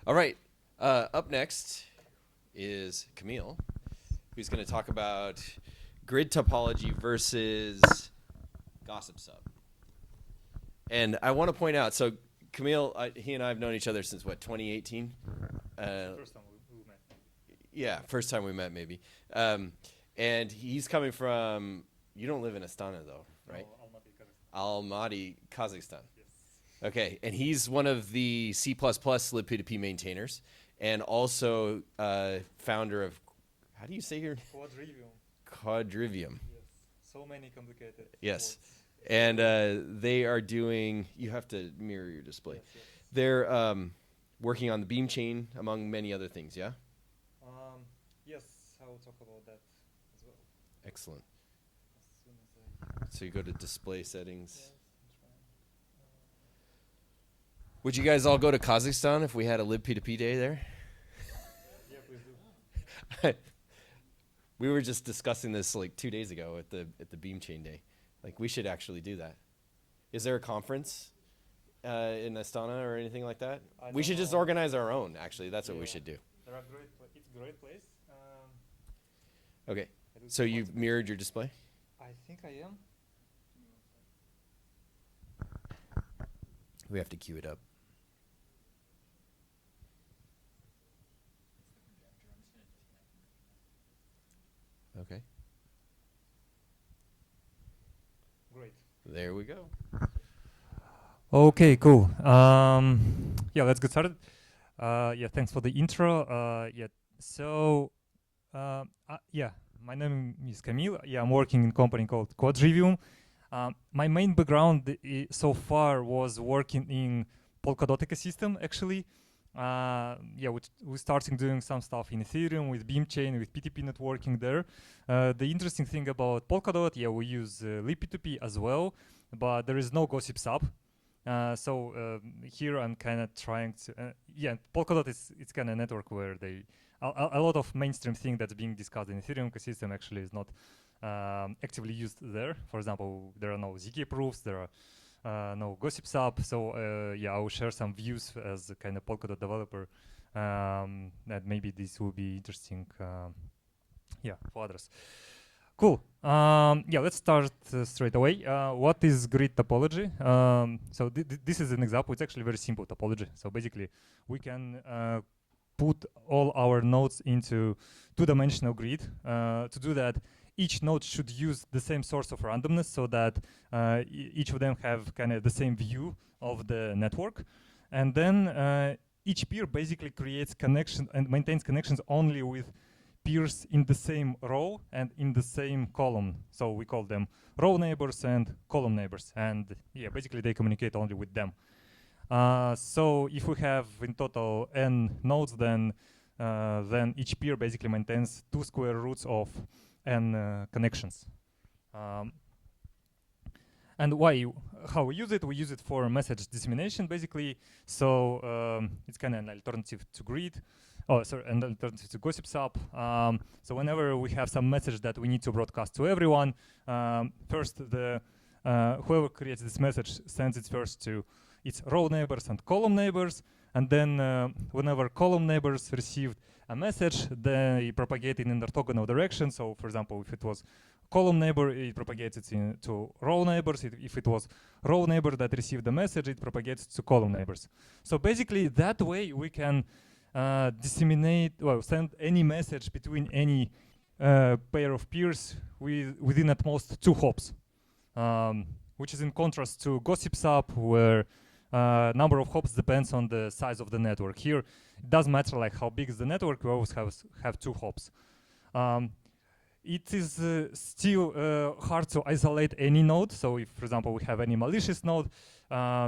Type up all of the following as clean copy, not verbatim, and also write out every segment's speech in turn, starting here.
All right. Up next is Kamil, who's going to talk about grid topology versus gossipsub. And I want to point out, so Kamil, he and I have known each other since, what, 2018? First time we met. Yeah, first time we met, maybe. And he's coming from, you don't live in Astana, though, right? No, Almaty, Almaty, Kazakhstan. Kazakhstan. Yes. Okay, and he's one of the C++ libp2p maintainers and also founder of, how do you say your name? Quadrivium. Yes. So many complicated Yes. words. And they are doing, you have to mirror your display. Yes, yes. They're working on the beam chain, among many other things, yeah? Yes, I will talk about that as well. Excellent. As soon as I... So you go to display settings. Yes, I'm trying. Would you guys all go to Kazakhstan if we had a libp2p day there? Yeah, please do. We were just discussing this like 2 days ago at the beam chain day. Like, we should actually do that. Is there a conference in Astana or anything like that? We should just organize our own, actually. That's what we should do. There are it's a great place. Okay. So you've mirrored your display? I think I am. We have to queue it up. Okay. Great. There we go. Okay, cool. Yeah, let's get started. Yeah, thanks for the intro. So, yeah, my name is Kamil. Yeah, I'm working in a company called Quadrivium. My main background so far was working in Polkadot ecosystem, actually. Yeah, we're starting doing some stuff in Ethereum with Beam Chain, with PTP networking there. The interesting thing about Polkadot, yeah, we use libp2p as well, but there is no gossipsub. So here I'm kind of trying to, yeah, Polkadot it's kind of network where a lot of mainstream thing that's being discussed in Ethereum ecosystem actually is not actively used there. For example, there are no ZK proofs, there are no gossipsub. So yeah, I will share some views as a kind of Polkadot developer that maybe this will be interesting, yeah, for others. Cool. Yeah, let's start straight away. What is grid topology? So this is an example. It's actually very simple topology. So basically, we can put all our nodes into two-dimensional grid. To do that, each node should use the same source of randomness so that each of them have kind of the same view of the network. And then each peer basically creates connection and maintains connections only with peers in the same row and in the same column. So we call them row neighbors and column neighbors. And yeah, basically they communicate only with them. So if we have in total n nodes, then each peer basically maintains 2 square roots of n connections. And how we use it? We use it for message dissemination, basically. So it's kind of an alternative to grid. Oh, sorry, an alternative to gossipsub. So whenever we have some message that we need to broadcast to everyone, first whoever creates this message sends it first to its row neighbors and column neighbors, and then whenever column neighbors received a message, they propagate it in orthogonal direction. So for example, if it was column neighbor, it propagates it to row neighbors. If it was row neighbor that received the message, it propagates to column neighbors. So basically that way we can disseminate, well, send any message between any pair of peers within at most 2 hops, which is in contrast to gossipsub, where number of hops depends on the size of the network. Here, it doesn't matter like how big is the network, we always have 2 hops. It is still hard to isolate any node. So if, for example, we have any malicious node,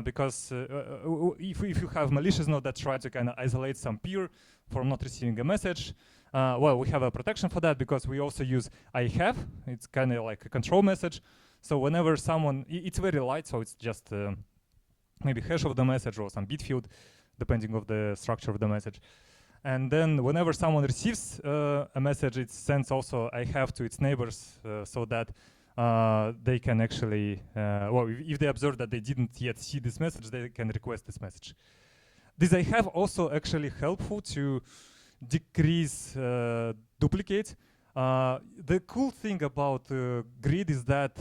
because if you have malicious node that try to kind of isolate some peer from not receiving a message, well, we have a protection for that because we also use I have. It's kind of like a control message. So whenever someone, it's very light, so it's just maybe hash of the message or some bit field, depending on the structure of the message. And then whenever someone receives a message, it sends also I have to its neighbors so that they can actually, well, if they observe that they didn't yet see this message, they can request this message. This I have also actually helpful to decrease duplicates. The cool thing about grid is that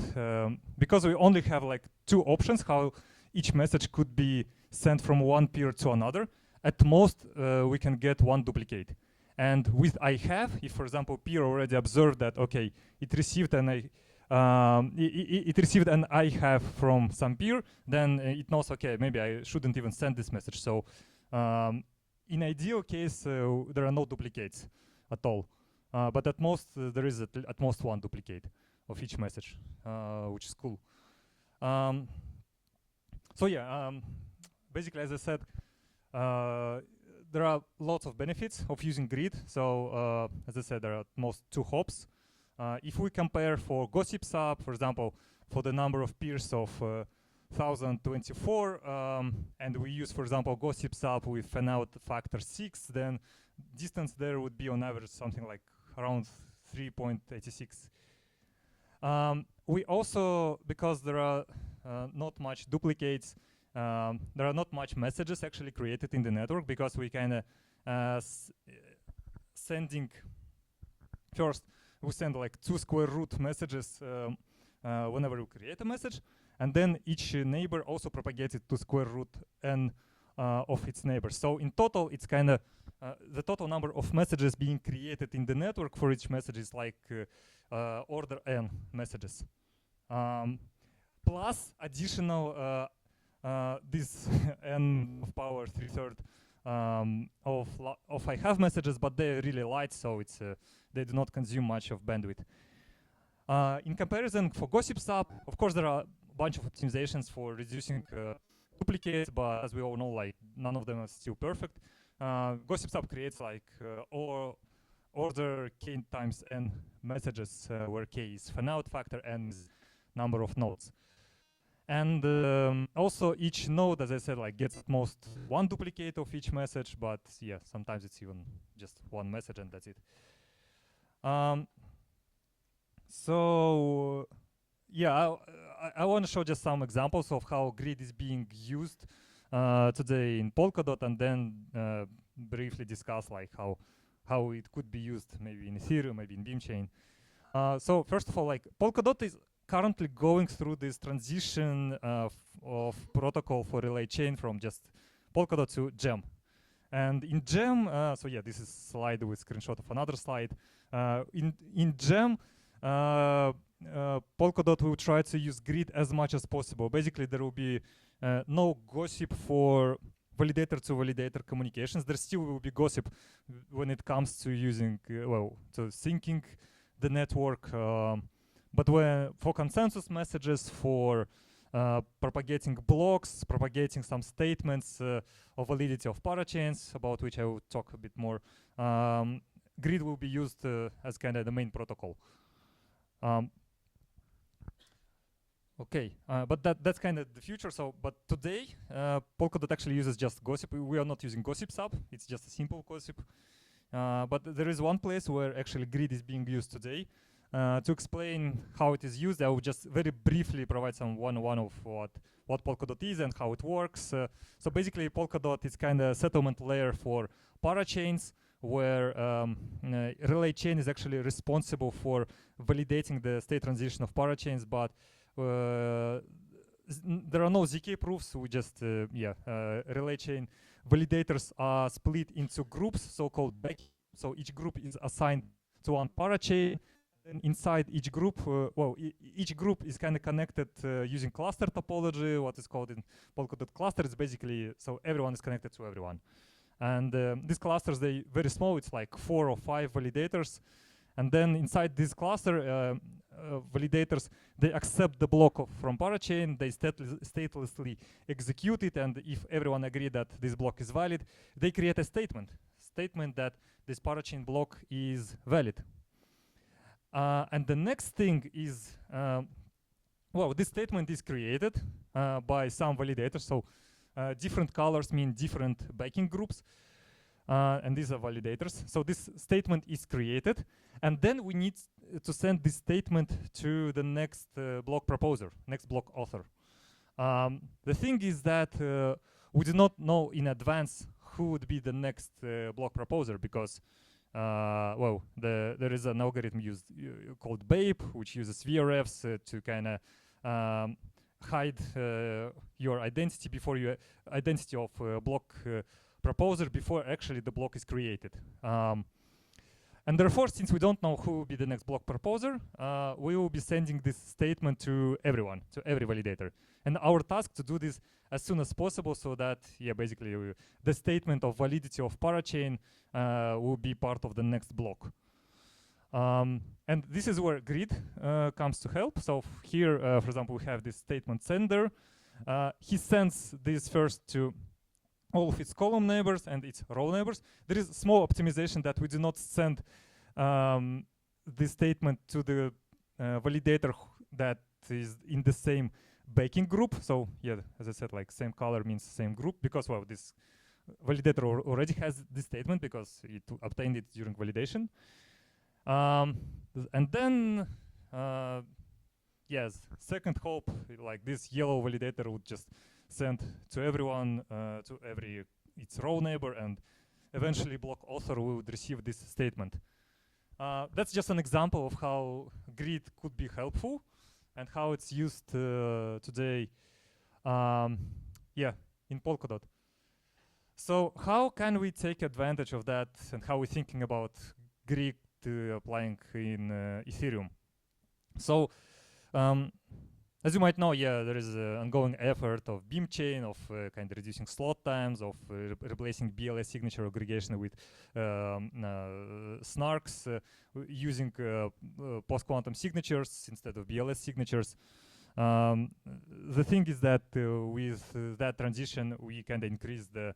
because we only have like two options how each message could be sent from one peer to another, at most we can get one duplicate. And with I have, if for example peer already observed that okay, it received an it received an I have from some peer, then it knows okay, maybe I shouldn't even send this message. So in ideal case, there are no duplicates at all. But at most, there is at most one duplicate of each message, which is cool. So yeah, basically, as I said, there are lots of benefits of using grid. So as I said, there are at most two hops. If we compare for gossipsub, for example, for the number of peers of 1024, and we use, for example, gossipsub with fanout factor 6, then distance there would be on average something like around 3.86. We also, because there are not much duplicates, there are not much messages actually created in the network, because we kind of sending first, we send like 2 square root messages whenever we create a message, and then each neighbor also propagates it to square root n of its neighbors. So in total, it's kind of the total number of messages being created in the network for each message is like order n messages. Plus additional this n of power 3/3 of I have messages, but they're really light, so it's they do not consume much of bandwidth. In comparison, for gossipsub, of course, there are a bunch of optimizations for reducing duplicates, but as we all know, like none of them are still perfect. Gossipsub creates like order k times n messages, where k is fanout factor, n is number of nodes. And also each node, as I said, like gets at most one duplicate of each message, but yeah, sometimes it's even just one message and that's it. So yeah, I want to show just some examples of how grid is being used today in Polkadot, and then briefly discuss like how it could be used maybe in Ethereum, maybe in Beamchain. So first of all, like Polkadot is currently going through this transition of protocol for relay chain from just Polkadot to Gem. And in Gem, so yeah, this is a slide with screenshot of another slide. In Gem, Polkadot will try to use grid as much as possible. Basically, there will be no gossip for validator-to-validator communications. There still will be gossip when it comes to using, well, to syncing the network. But for consensus messages, for propagating blocks, propagating some statements of validity of parachains, about which I will talk a bit more, grid will be used as kind of the main protocol. Okay, but that's kind of the future. So, but today, Polkadot actually uses just gossip. We are not using gossipsub. It's just a simple gossip. But there is one place where actually grid is being used today. To explain how it is used, I will just very briefly provide some one-on-one of what Polkadot is and how it works. So basically, Polkadot is kind of a settlement layer for parachains, where relay chain is actually responsible for validating the state transition of parachains, but there are no ZK proofs. We just relay chain validators are split into groups, so-called back. So each group is assigned to one parachain. And inside each group, each group is kind of connected using cluster topology. What is called in Polkadot cluster is basically so everyone is connected to everyone. And these clusters, they very small. It's like 4 or 5 validators. And then inside this cluster, validators, they accept the block from parachain. They statelessly execute it. And if everyone agree that this block is valid, they create a statement that this parachain block is valid. And the next thing is, this statement is created by some validators. So different colors mean different backing groups. And these are validators. So this statement is created. And then we need to send this statement to the next block proposer, next block author. The thing is that we do not know in advance who would be the next block proposer, because well, there is an algorithm used called BAPE, which uses VRFs to kind of hide your identity before you identity of block proposer before actually the block is created. And therefore, since we don't know who will be the next block proposer, we will be sending this statement to everyone, to every validator. And our task to do this as soon as possible, so that, yeah, basically the statement of validity of parachain will be part of the next block. And this is where grid comes to help. So here, for example, we have this statement sender. He sends this first to all of its column neighbors and its row neighbors. There is small optimization that we do not send this statement to the validator that is in the same baking group. So yeah, as I said, like same color means same group, because well, this validator already has this statement because it obtained it during validation. And then yes, second hope, like this yellow validator would just send to everyone, to every its row neighbor, and eventually block author would receive this statement. That's just an example of how grid could be helpful and how it's used today, yeah, in Polkadot. So how can we take advantage of that, and how we're thinking about grid applying in Ethereum? So as you might know, yeah, there is an ongoing effort of Beam chain, of kind of reducing slot times, of replacing BLS signature aggregation with snarks, using post-quantum signatures instead of BLS signatures. The thing is that with that transition, we kind of increase the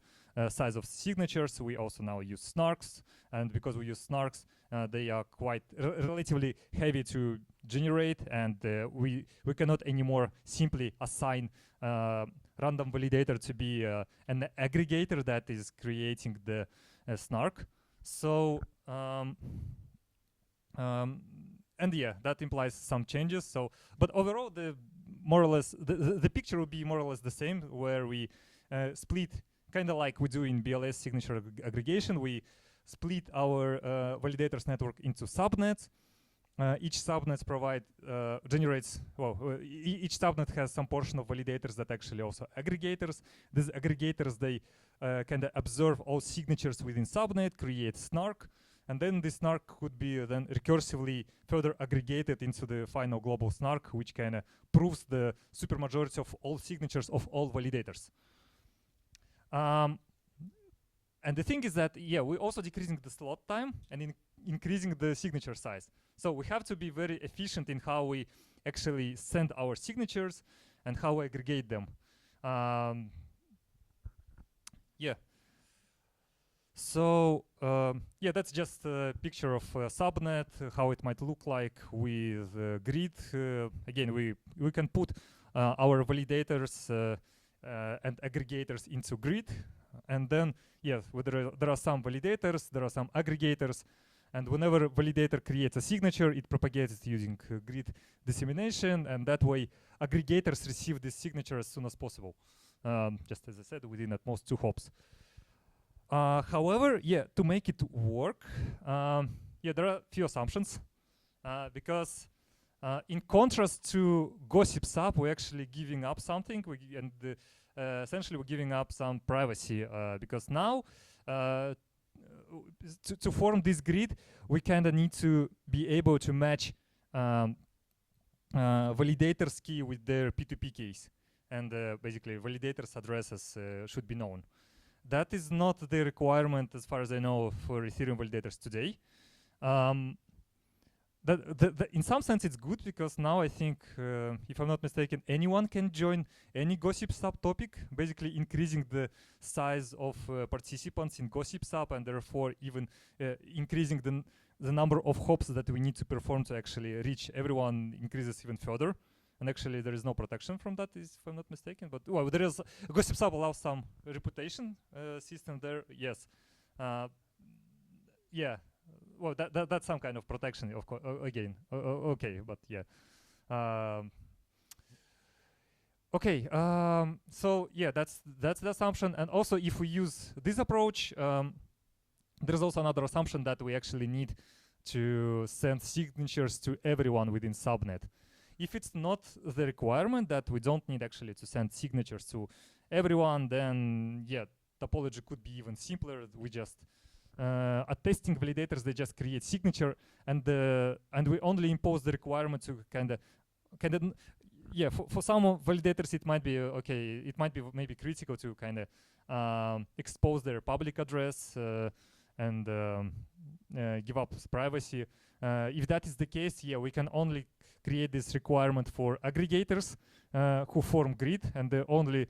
size of signatures. We also now use snarks, and because we use snarks, they are quite relatively heavy to generate, and we cannot anymore simply assign random validator to be an aggregator that is creating the snark. So and yeah, that implies some changes. So, but overall, the more or less the picture will be more or less the same, where we split, kind of like we do in BLS signature aggregation. We split our validators network into subnets. Each subnet generates, well, each subnet has some portion of validators that actually also aggregators. These aggregators, they kind of observe all signatures within subnet, create snark, and then this snark could be then recursively further aggregated into the final global snark, which kind of proves the supermajority of all signatures of all validators. And the thing is that, yeah, we're also decreasing the slot time and increasing the signature size. So we have to be very efficient in how we actually send our signatures and how we aggregate them. Yeah. So yeah, that's just a picture of a subnet, how it might look like with grid. Again, we can put our validators and aggregators into grid, and then yes, there are some validators, there are some aggregators, and whenever validator creates a signature, it propagates it using grid dissemination, and that way aggregators receive this signature as soon as possible. Just as I said, within at most 2 hops. However, yeah, to make it work, yeah, there are a few assumptions, because in contrast to gossipsub, we're actually giving up something, essentially we're giving up some privacy, because now to form this grid, we kind of need to be able to match validator's key with their P2P keys, and basically validator's addresses should be known. That is not the requirement, as far as I know, for Ethereum validators today. In some sense, it's good, because now I think, if I'm not mistaken, anyone can join any gossipsub topic, basically increasing the size of participants in gossipsub, and therefore even increasing the number of hops that we need to perform to actually reach everyone increases even further. And actually, there is no protection from that, if I'm not mistaken. But well, there is gossipsub allows some reputation system there. Yes, yeah. Well, that's some kind of protection, of course. Again, okay, but yeah. Okay, so yeah, that's the assumption. And also, if we use this approach, there's also another assumption that we actually need to send signatures to everyone within subnet. If it's not the requirement that we don't need actually to send signatures to everyone, then yeah, topology could be even simpler. We just attesting validators, they just create signature, and we only impose the requirement to kind of yeah, for some validators it might be okay, it might be maybe critical to kind of expose their public address and give up privacy. If that is the case, yeah, we can only create this requirement for aggregators who form grid, and they only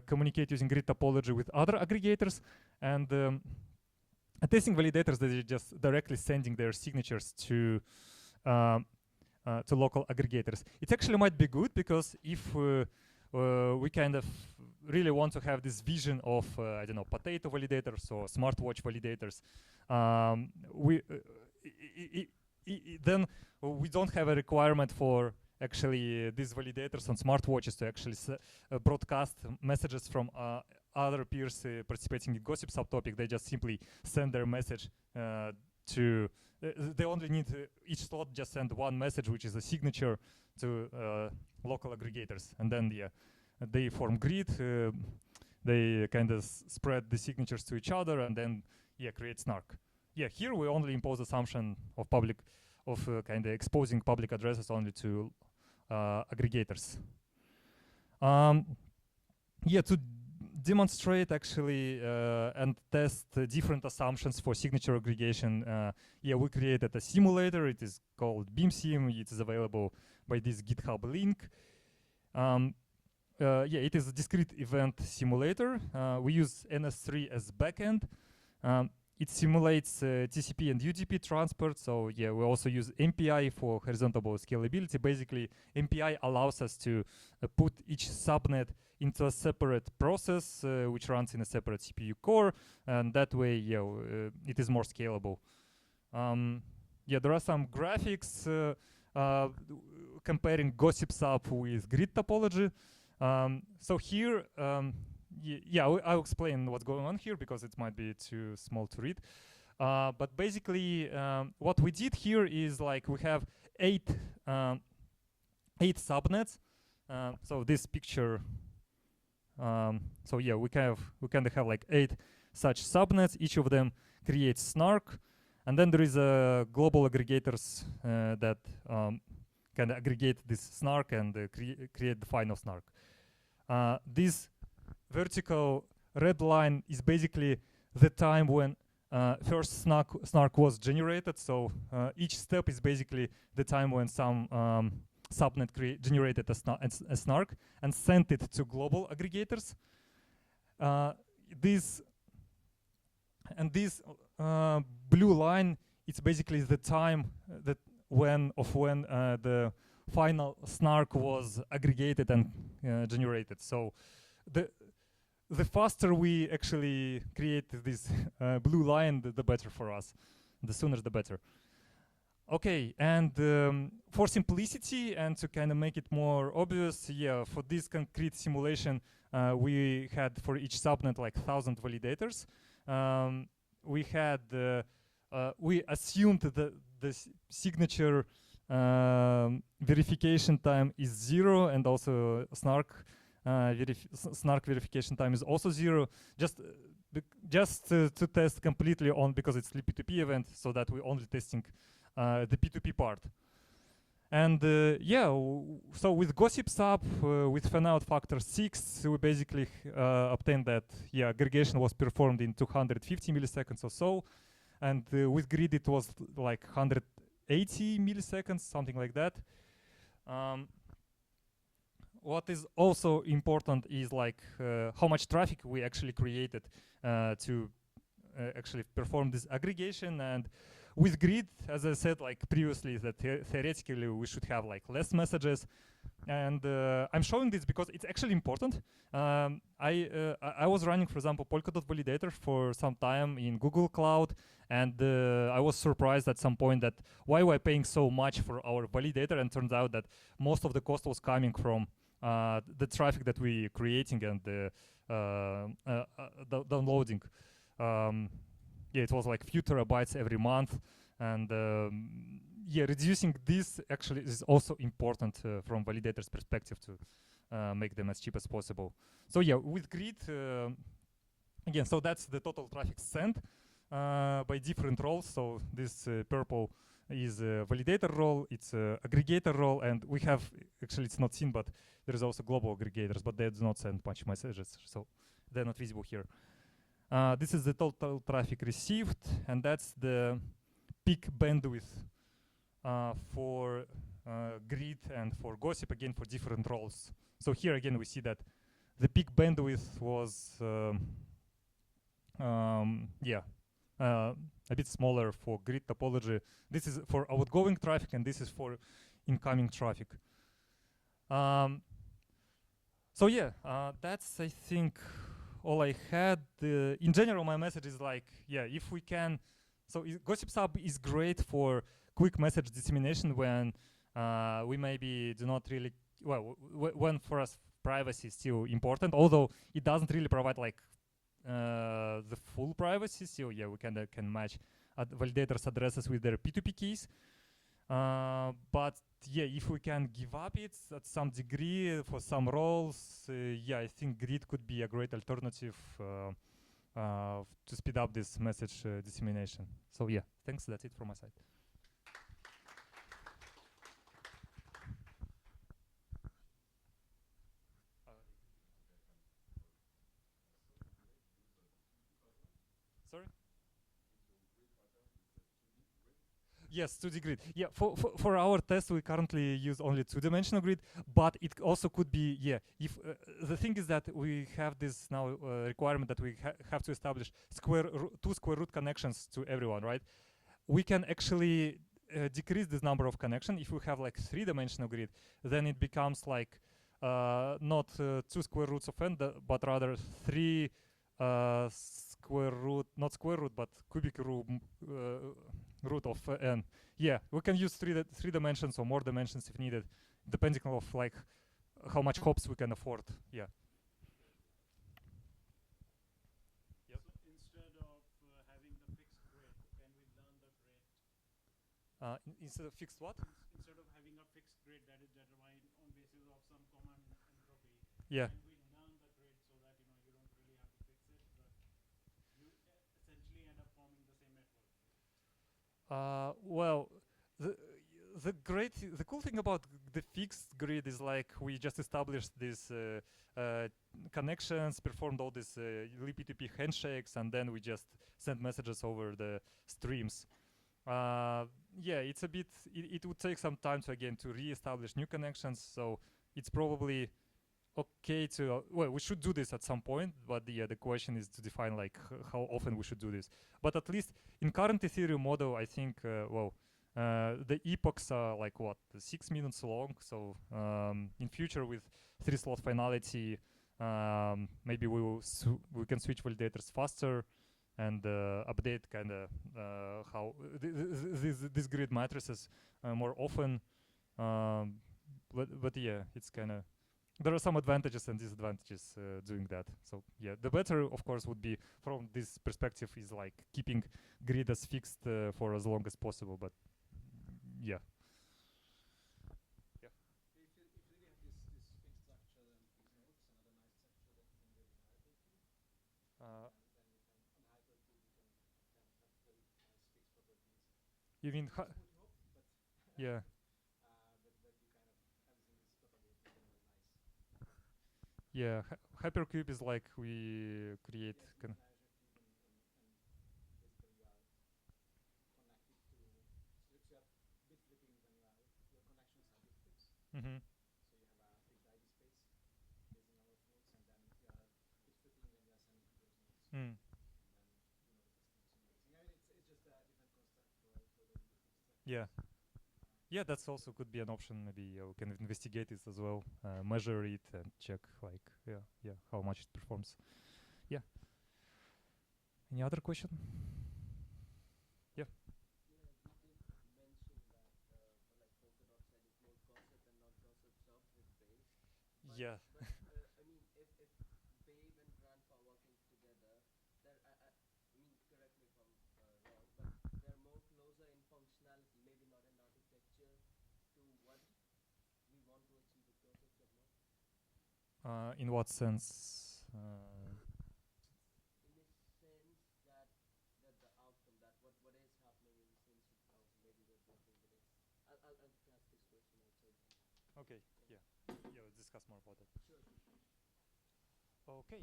communicate using grid topology with other aggregators. And attesting validators, they're just directly sending their signatures to local aggregators. It actually might be good, because if we kind of really want to have this vision of I don't know, potato validators or smartwatch validators, then we don't have a requirement for actually these validators on smartwatches to actually broadcast messages from other peers participating in gossip subtopic. They just simply send their message to they only need each slot just send one message, which is a signature to local aggregators, and then yeah, they form grid, they kind of spread the signatures to each other, and then yeah, create snark. Yeah, here we only impose assumption of public, of kind of exposing public addresses only to aggregators. Yeah, to demonstrate actually and test different assumptions for signature aggregation, yeah, we created a simulator. It is called BeamSim. It is available by this GitHub link. Yeah, it is a discrete event simulator. We use NS3 as backend. It simulates TCP and UDP transport. So yeah, we also use MPI for horizontal scalability. Basically, MPI allows us to put each subnet into a separate process which runs in a separate CPU core, and that way, yeah, it is more scalable. Yeah, there are some graphics comparing gossipsub with grid topology. So here, yeah, I'll explain what's going on here, because it might be too small to read. But basically, what we did here is like we have eight subnets. So this picture. So yeah, we kind of have like 8 such subnets. Each of them creates snark, and then there is a global aggregators that kind of aggregate this snark and create the final snark. This vertical red line is basically the time when first snark was generated. So each step is basically the time when some subnet generated a snark and sent it to global aggregators. This blue line, it's basically the time that when the final snark was aggregated and generated. So the faster we actually create this blue line, the better for us. The sooner the better. Okay, and for simplicity and to kind of make it more obvious, yeah, for this concrete simulation, we had for each subnet like 1,000 validators. We assumed that the signature verification time is 0, and also snark verification time is also 0. Just to test completely on, because it's P2P event, so that we're only testing the P2P part. And yeah, so with gossipsub, with fanout factor 6, we basically obtained that aggregation was performed in 250 milliseconds or so, and with grid it was like 180 milliseconds, something like that. What is also important is like how much traffic we actually created to actually perform this aggregation. And with grid, as I said like previously, that theoretically we should have like less messages. And I'm showing this because it's actually important. I was running, for example, Polkadot validator for some time in Google Cloud, and I was surprised at some point that why we're paying so much for our validator, and turns out that most of the cost was coming from the traffic that we're creating and downloading. Yeah, it was like few terabytes every month, and yeah, reducing this actually is also important from validators' perspective to make them as cheap as possible. So yeah, with Grid, again, so that's the total traffic sent by different roles. So this purple is a validator role, it's a aggregator role, and we have, actually it's not seen, but there is also global aggregators, but they do not send much messages, so they're not visible here. This is the total traffic received, and that's the peak bandwidth for Grid and for Gossip, again, for different roles. So here again, we see that the peak bandwidth was, yeah, a bit smaller for Grid topology. This is for outgoing traffic, and this is for incoming traffic. So yeah, that's, I think, all I had. In general, my message is like, yeah, if we can, so gossipsub is great for quick message dissemination when we maybe do not really, well, when for us privacy is still important, although it doesn't really provide like the full privacy. So yeah, we can match validators' addresses with their P2P keys. But yeah, if we can give up it at some degree for some roles, yeah, I think Grid could be a great alternative to speed up this message dissemination. So yeah, thanks. That's it from my side. Sorry? Yes, 2D grid. Yeah, for our test, we currently use only two-dimensional grid, but it also could be, yeah, if the thing is that we have this now requirement that we have to establish two square root connections to everyone, right? We can actually decrease this number of connections. If we have like three-dimensional grid, then it becomes like not two square roots of n, but rather three square root, not square root, but cubic root of n. Yeah, we can use three dimensions or more dimensions if needed, depending on like how much hops we can afford. Yeah. Yep. So instead of having the fixed grid, can we learn the grid? Instead of fixed what? Instead of having a fixed grid that is determined on basis of some common entropy, Yeah. can we learn the grid so that you don't really have to fix it, but you essentially end up forming the same network? Well, the cool thing about the fixed grid is like we just established these connections, performed all these P2P handshakes, and then we just send messages over the streams. Yeah, it's a bit. It would take some time to again to re-establish new connections. So it's probably okay to. Well, we should do this at some point, but the question is to define like how often we should do this. But at least in current Ethereum model, I think the epochs are like what 6 minutes long. So in future with 3-slot finality, maybe we can switch validators faster and update kind of how these grid matrices more often. But yeah, it's kind of there are some advantages and disadvantages doing that. So yeah, the better of course would be from this perspective is like keeping grid as fixed for as long as possible. But yeah. If you really have this fixed structure and fixed nodes, another nice structure that you can really hyper to, Uh, then you can on hyper to you can have very nice fixed properties. you mean It's multi-hop, but yeah. but you kind of everything is propagated in a very nice. Yeah, hypercube is like we create. Yes, Azure Cube and basically you are connected to. So you have bit flipping when your connections are bit flips. Mm-hmm. So you have a fixed ID space based on number of nodes, and then you are bit flipping when you are sending to those nodes. Mm. And then the destination and everything. I mean, it's just a different construct for the fixed structures. Yeah. Yeah, that's also could be an option. Maybe we can investigate it as well, measure it, and check like yeah how much it performs. Yeah. Any other question? Yeah. You did mention that for like Polkadot side, it's more gossip and not gossip sub with base. But Yeah. But I mean, if babe and grandpa working together, I mean, correct me if I'm wrong, but they're more closer in functionality, maybe not in architecture, to what we want to achieve with gossipsub more. In what sense? In the sense that the outcome, that what is happening in sense of maybe we're building the next. I'll ask this question outside. Okay. Yeah. Yeah. Let's discuss more about that. Sure, sure, sure. Okay.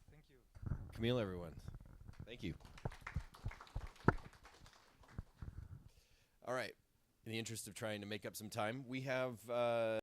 Thank you. Kamil, everyone. Thank you. All right. In the interest of trying to make up some time, we have